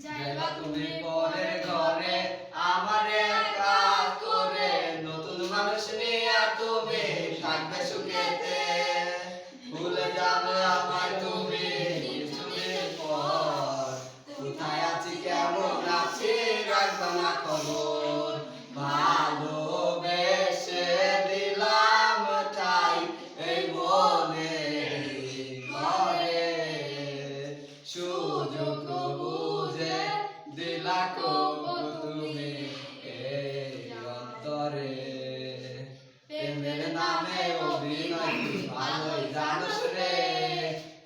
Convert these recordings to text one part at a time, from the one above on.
যাইবা তুমি পরের ঘরে আমারে একা করে, নতুন মানুষ নিয়ে তুমি থাকবে সুখেতে। ভুলে যাবে আমায় তুমি কিছুদিন পর, কোথায় আছি কেমন আছি রাখবা না খবর। ভালোবেসে দিলাম তাই এই মনে ঘরে, সুযোগ বুঝে দিলা কবু তুমি এই অন্তরে। প্রেমের নামে অভিনয় তুই ভালোই জানোস রে,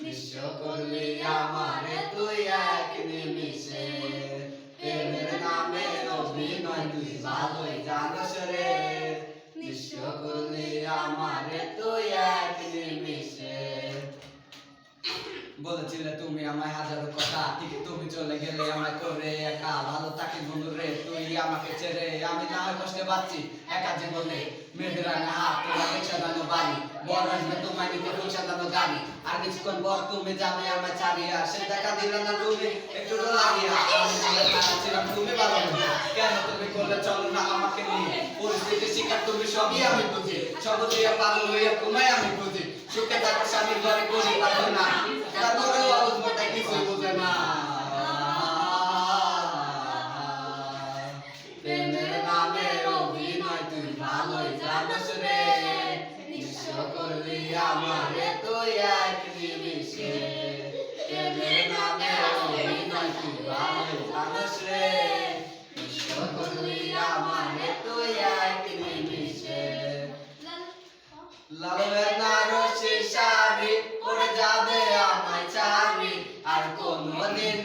নিঃস্ব করলি আমারে তুই এক নিমিষে। প্রেমের নামে অভিনয় তুই ভালোই জানোস রে, নিঃস্ব করলি আমারে তুই এক নিমিষে। বলেছিলে তুমি আমায় হাজারো কথা, ঠিক তুমি চলে গেলে আমায় করে একা। ভালো থাকি বন্ধু রে তুই আমাকে ছেড়ে, আমি না হয় কষ্টে পাচ্ছি একা জীবনে। মেয়েদের রাঙা হাত তোমার সাজানো বাড়ি, বড় আসবে তোমায় নিতে ফুল সাজানো গাড়ি। আর কিছুক্ষণ পর তুমি যাবে আমায় ছাড়িয়া, সে দেখা দিলে না তুমি একটু লাগিয়া। আমি বলে ছিলাম তুমি ভালো না, কেন তুমি করলে চলো না আমাকে নিয়ে। পরিস্থিতি শিকার তুমি সবই আমি বুঝি, সব দিয়া পাগল হইয়া তোমায় আমি বুঝি। সুখে থাকো স্বামীর ঘরে করি পারো না, তারপরেও অবস্থাটা কিছুই বুঝে না। প্রেমের নামে অভিনয় তুই ভালোই জানোস রে, নিঃস্ব করলি আমারে তুই এক নিমিষে। প্রেমের নামে অভিনয় তুই ভালোই জানোস রে, নিঃস্ব করলি আমারে তুই এক নিমিষে। লাল বেনারসি শাড়ি পরে যাবে আমায় চাবি, আর কোনদিন